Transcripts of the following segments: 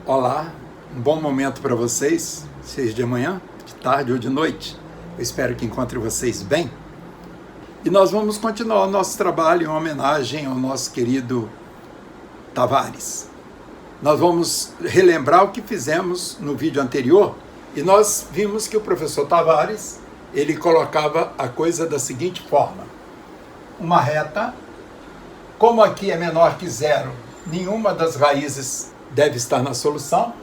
Olá, um bom momento para vocês, seja de manhã, de tarde ou de noite. Eu espero que encontre vocês bem. E nós vamos continuar o nosso trabalho em homenagem ao nosso querido Tavares. Nós vamos relembrar o que fizemos no vídeo anterior e nós vimos que o professor Tavares, ele colocava a coisa da seguinte forma. Uma reta, como aqui é menor que zero, nenhuma das raízes deve estar na solução,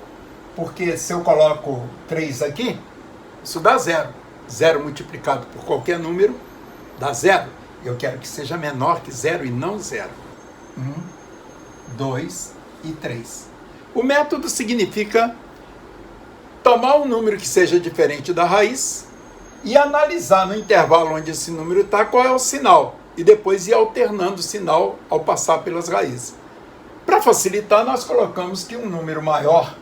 porque se eu coloco 3 aqui, isso dá zero. Zero multiplicado por qualquer número dá zero. Eu quero que seja menor que zero e não zero. 1, 2 e 3. O método significa tomar um número que seja diferente da raiz e analisar no intervalo onde esse número está qual é o sinal. E depois ir alternando o sinal ao passar pelas raízes. Para facilitar, nós colocamos que um número maior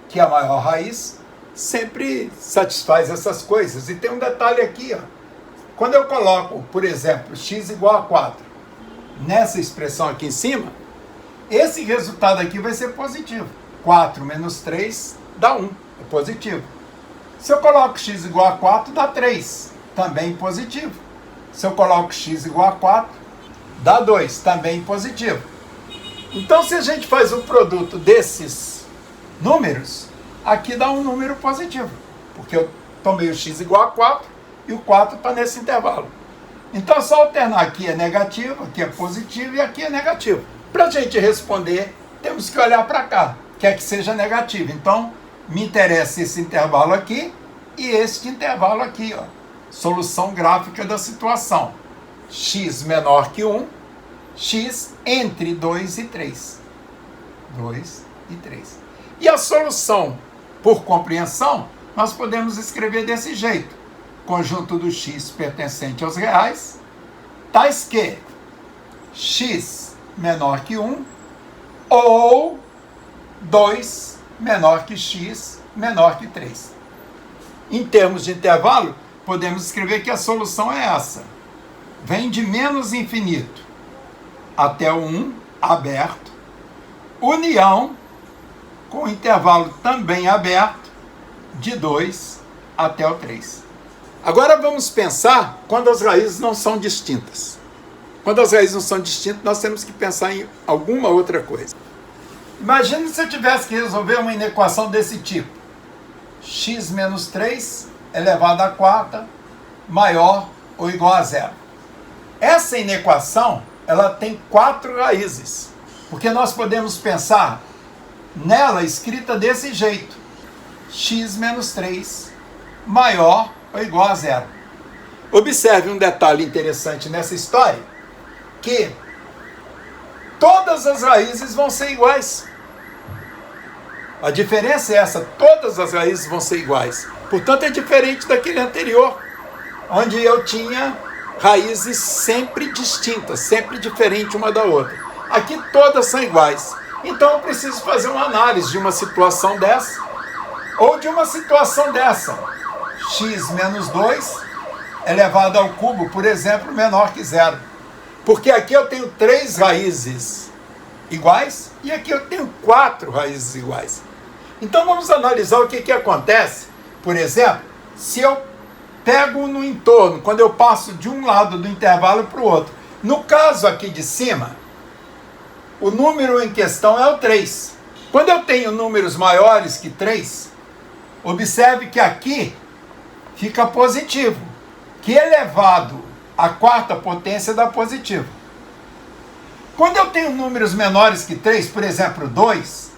que a maior raiz sempre satisfaz essas coisas. E tem um detalhe aqui, ó. Quando eu coloco, por exemplo, x igual a 4, nessa expressão aqui em cima, esse resultado aqui vai ser positivo. 4 menos 3 dá 1, é positivo. Se eu coloco x igual a 4, dá 3, também positivo. Se eu coloco x igual a 4, dá 2, também positivo. Então, se a gente faz o produto desses números, aqui dá um número positivo, porque eu tomei o x igual a 4 e o 4 está nesse intervalo. Então, é só alternar. Aqui é negativo, aqui é positivo e aqui é negativo. Para a gente responder, temos que olhar para cá, quer que seja negativo. Então, me interessa esse intervalo aqui e este intervalo aqui, ó. Solução gráfica da situação. X menor que 1, x entre 2 e 3. 2 e 3. E a solução, por compreensão, nós podemos escrever desse jeito. Conjunto do x pertencente aos reais, tais que x menor que 1 ou 2 menor que x menor que 3. Em termos de intervalo, podemos escrever que a solução é essa. Vem de menos infinito até o 1 aberto, união com intervalo também aberto de 2 até o 3. Agora vamos pensar quando as raízes não são distintas. Quando as raízes não são distintas, nós temos que pensar em alguma outra coisa. Imagine se eu tivesse que resolver uma inequação desse tipo. X menos 3 elevado à quarta maior ou igual a zero. Essa inequação, ela tem 4 raízes, porque nós podemos pensar nela escrita desse jeito. X menos 3 maior ou igual a zero. Observe um detalhe interessante nessa história, que todas as raízes vão ser iguais. A diferença é essa, todas as raízes vão ser iguais. Portanto, é diferente daquele anterior, onde eu tinha raízes sempre distintas, sempre diferentes uma da outra. Aqui todas são iguais. Então eu preciso fazer uma análise de uma situação dessa ou de uma situação dessa. X menos 2 elevado ao cubo, por exemplo, menor que zero. Porque aqui eu tenho 3 raízes iguais e aqui eu tenho 4 raízes iguais. Então vamos analisar o que acontece. Por exemplo, se eu pego no entorno, quando eu passo de um lado do intervalo para o outro. No caso aqui de cima, o número em questão é o 3. Quando eu tenho números maiores que 3, observe que aqui fica positivo, que elevado à quarta potência dá positivo. Quando eu tenho números menores que 3, por exemplo, 2,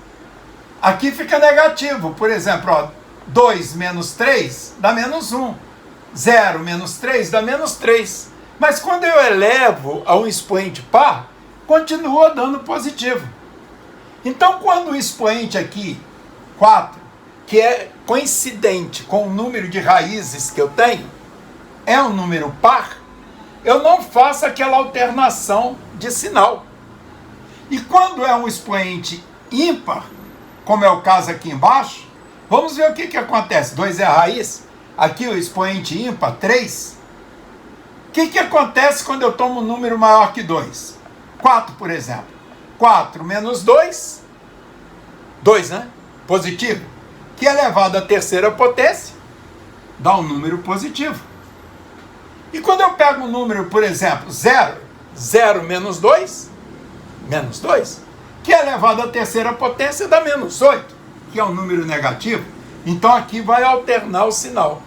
aqui fica negativo. Por exemplo, ó, 2 menos 3 dá menos 1. 0 menos 3 dá menos 3. Mas quando eu elevo a um expoente par, continua dando positivo. Então, quando o expoente aqui, 4, que é coincidente com o número de raízes que eu tenho, é um número par, eu não faço aquela alternação de sinal. E quando é um expoente ímpar, como é o caso aqui embaixo, vamos ver o que acontece. 2 é a raiz, aqui o expoente ímpar, 3. O que acontece quando eu tomo um número maior que 2? 4, por exemplo. 4 menos 2, 2, né? positivo, que elevado à terceira potência dá um número positivo. E quando eu pego um número, por exemplo, 0 menos 2, que elevado à terceira potência dá menos 8, que é um número negativo, então aqui vai alternar o sinal.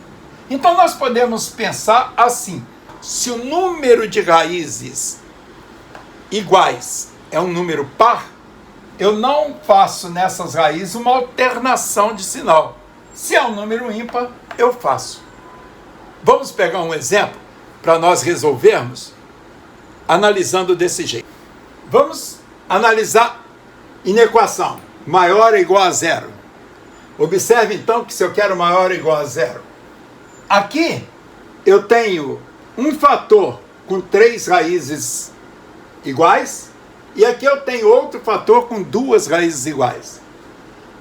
Então nós podemos pensar assim: se o número de raízes iguais é um número par, eu não faço nessas raízes uma alternação de sinal. Se é um número ímpar, eu faço. Vamos pegar um exemplo para nós resolvermos analisando desse jeito. Vamos analisar inequação. Maior ou igual a zero. Observe então que se eu quero maior ou igual a zero, aqui eu tenho um fator com 3 raízes iguais, e aqui eu tenho outro fator com 2 raízes iguais.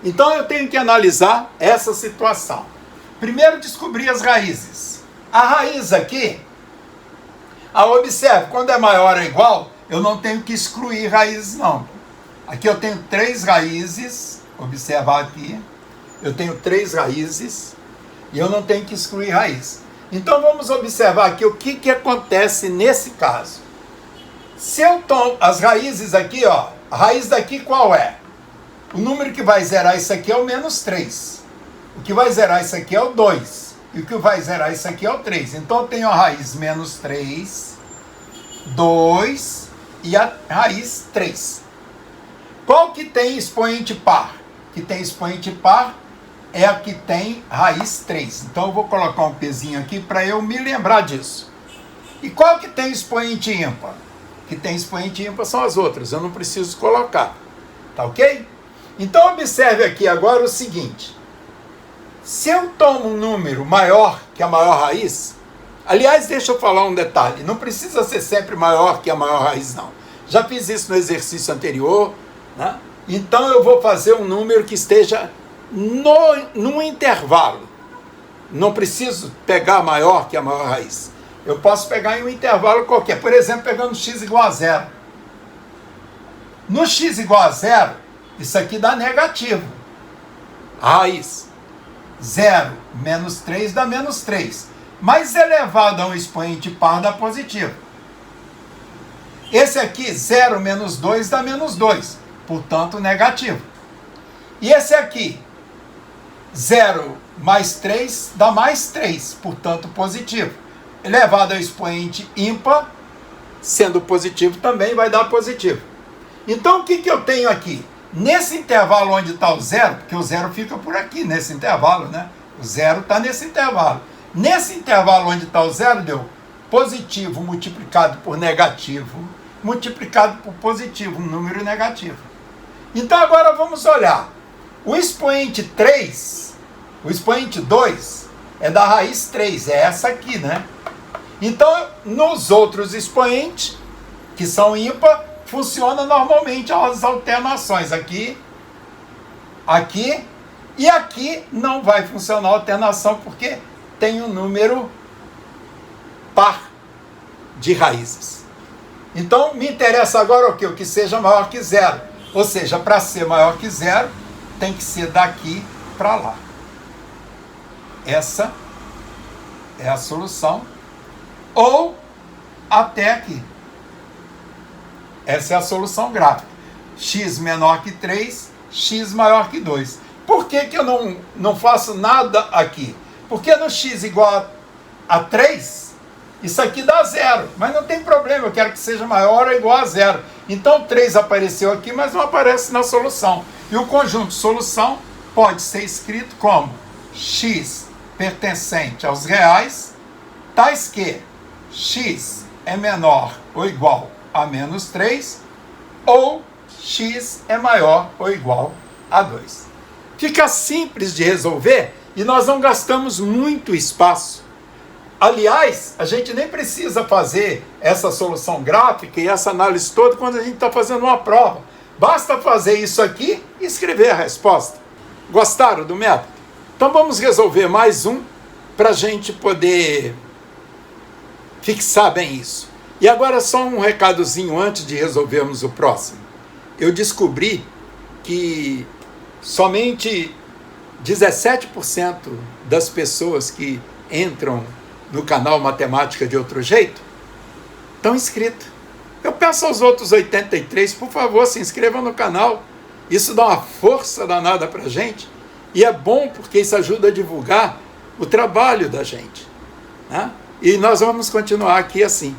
Então eu tenho que analisar essa situação. Primeiro, descobrir as raízes. A raiz aqui, observe, quando é maior ou igual, eu não tenho que excluir raízes não. Aqui eu tenho 3 raízes, observar aqui, eu tenho 3 raízes, e eu não tenho que excluir raiz. Então vamos observar aqui o que acontece nesse caso. Se eu tomo as raízes aqui, a raiz daqui qual é? O número que vai zerar isso aqui é o menos 3. O que vai zerar isso aqui é o 2. E o que vai zerar isso aqui é o 3. Então eu tenho a raiz menos 3, 2 e a raiz 3. Qual que tem expoente par? Que tem expoente par é a que tem raiz 3. Então eu vou colocar um pezinho aqui para eu me lembrar disso. E qual que tem expoente ímpar? Que tem expoente ímpar são as outras, eu não preciso colocar. Tá ok? Então observe aqui agora o seguinte. Se eu tomo um número maior que a maior raiz, aliás, deixa eu falar um detalhe, não precisa ser sempre maior que a maior raiz, não. Já fiz isso no exercício anterior, né? Então eu vou fazer um número que esteja no intervalo. Não preciso pegar maior que a maior raiz. Eu posso pegar em um intervalo qualquer. Por exemplo, pegando x igual a 0. No x igual a 0, isso aqui dá negativo. A raiz 0 menos 3 dá menos 3. Mas elevado a um expoente par dá positivo. Esse aqui, 0 menos 2 dá menos 2. Portanto, negativo. E esse aqui, 0 mais 3 dá mais 3. Portanto, positivo. Elevado ao expoente ímpar, sendo positivo também vai dar positivo. Então o que eu tenho aqui? Nesse intervalo onde está o zero, porque o zero fica por aqui, nesse intervalo, né? O zero está nesse intervalo. Nesse intervalo onde está o zero, deu positivo multiplicado por negativo, multiplicado por positivo, um número negativo. Então agora vamos olhar. O expoente 3, o expoente 2, é da raiz 3, é essa aqui, né? Então, nos outros expoentes, que são ímpar, funciona normalmente as alternações. Aqui, aqui e aqui não vai funcionar a alternação, porque tem um número par de raízes. Então, me interessa agora o quê? O que seja maior que zero. Ou seja, para ser maior que zero, tem que ser daqui para lá. Essa é a solução. Ou até aqui. Essa é a solução gráfica. X menor que 3, x maior que 2. Por que eu não faço nada aqui? Porque no x igual a 3, isso aqui dá zero. Mas não tem problema, eu quero que seja maior ou igual a zero. Então 3 apareceu aqui, mas não aparece na solução. E o conjunto solução pode ser escrito como x pertencente aos reais, tais que x é menor ou igual a menos 3, ou x é maior ou igual a 2. Fica simples de resolver e nós não gastamos muito espaço. Aliás, a gente nem precisa fazer essa solução gráfica e essa análise toda quando a gente está fazendo uma prova. Basta fazer isso aqui e escrever a resposta. Gostaram do método? Então vamos resolver mais um para a gente poder fixar bem isso. E agora só um recadozinho antes de resolvermos o próximo. Eu descobri que somente 17% das pessoas que entram no canal Matemática de Outro Jeito estão inscritos. Eu peço aos outros 83, por favor, se inscrevam no canal. Isso dá uma força danada para a gente. E é bom porque isso ajuda a divulgar o trabalho da gente, né? E nós vamos continuar aqui assim.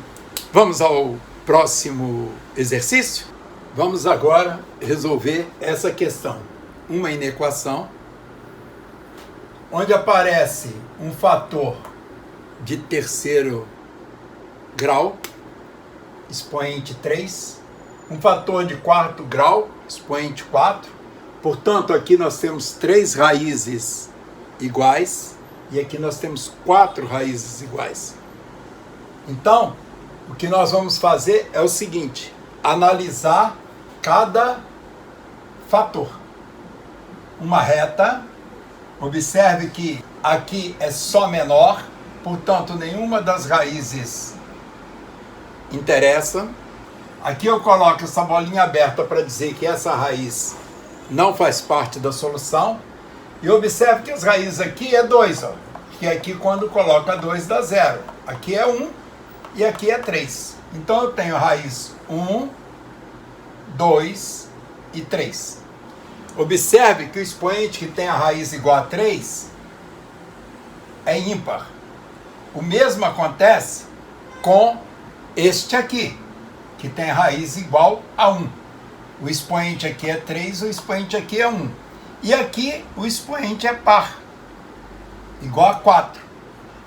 Vamos ao próximo exercício? Vamos agora resolver essa questão. Uma inequação onde aparece um fator de terceiro grau, expoente 3, um fator de quarto grau, expoente 4. Portanto, aqui nós temos 3 raízes iguais e aqui nós temos 4 raízes iguais. Então, o que nós vamos fazer é o seguinte: analisar cada fator. Uma reta, observe que aqui é só menor, portanto, nenhuma das raízes interessa. Aqui eu coloco essa bolinha aberta para dizer que essa raiz não faz parte da solução. E observe que as raízes aqui é 2, ó, que aqui quando coloca 2 dá 0. Aqui é 1 e aqui é 3. Então eu tenho raiz 1, 2 e 3. Observe que o expoente que tem a raiz igual a 3 é ímpar. O mesmo acontece com este aqui, que tem raiz igual a 1. O expoente aqui é 3, o expoente aqui é 1. E aqui o expoente é par, igual a 4.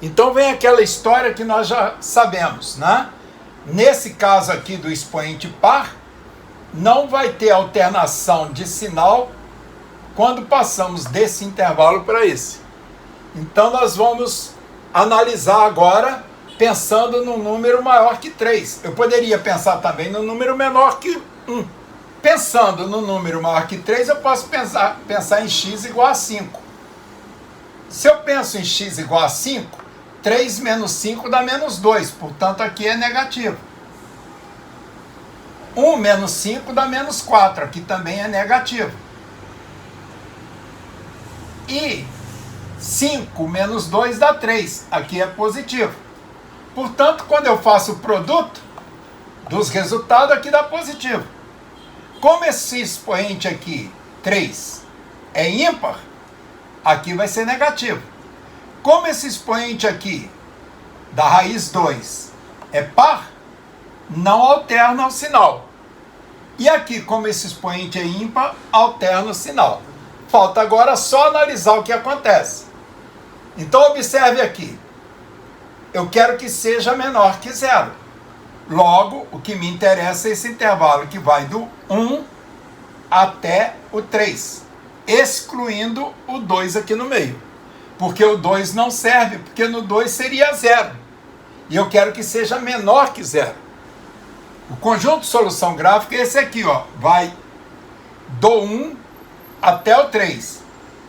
Então vem aquela história que nós já sabemos, né? Nesse caso aqui do expoente par, não vai ter alternação de sinal quando passamos desse intervalo para esse. Então nós vamos analisar agora pensando num número maior que 3. Eu poderia pensar também no número menor que 1. Pensando no número maior que 3, eu posso pensar em x igual a 5. Se eu penso em x igual a 5, 3 menos 5 dá menos 2, portanto aqui é negativo. 1 menos 5 dá menos 4, aqui também é negativo. E 5 menos 2 dá 3, aqui é positivo. Portanto, quando eu faço o produto dos resultados, aqui dá positivo. Como esse expoente aqui, 3, é ímpar, aqui vai ser negativo. Como esse expoente aqui, da raiz 2, é par, não alterna o sinal. E aqui, como esse expoente é ímpar, alterna o sinal. Falta agora só analisar o que acontece. Então, observe aqui. Eu quero que seja menor que 0. Logo, o que me interessa é esse intervalo que vai do 1 até o 3, excluindo o 2 aqui no meio. Porque o 2 não serve, porque no 2 seria 0. E eu quero que seja menor que 0. O conjunto de solução gráfica é esse aqui, ó. Vai do 1 até o 3,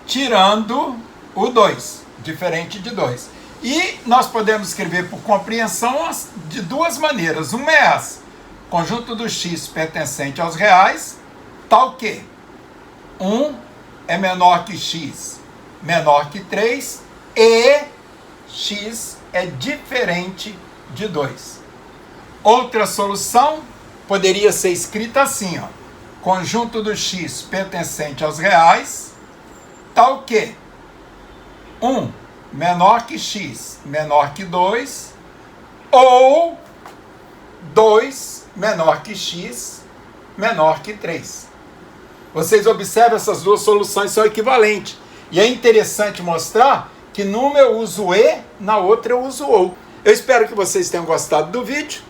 tirando o 2, diferente de 2. E nós podemos escrever por compreensão de duas maneiras. Uma é essa: conjunto do x pertencente aos reais, tal que 1 é menor que x, menor que 3, e x é diferente de 2. Outra solução poderia ser escrita assim, ó: conjunto do x pertencente aos reais, tal que 1 menor que x, menor que 2, ou 2 menor que x, menor que 3. Vocês observam, essas duas soluções são equivalentes. E é interessante mostrar que numa eu uso e, na outra eu uso ou. Eu espero que vocês tenham gostado do vídeo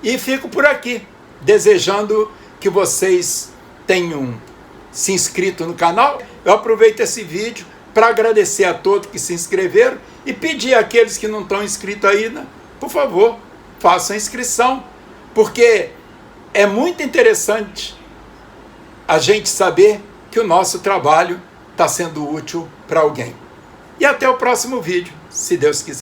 e fico por aqui, desejando que vocês tenham se inscrito no canal. Eu aproveito esse vídeo para agradecer a todos que se inscreveram e pedir àqueles que não estão inscritos ainda, por favor, façam a inscrição, porque é muito interessante a gente saber que o nosso trabalho está sendo útil para alguém. E até o próximo vídeo, se Deus quiser.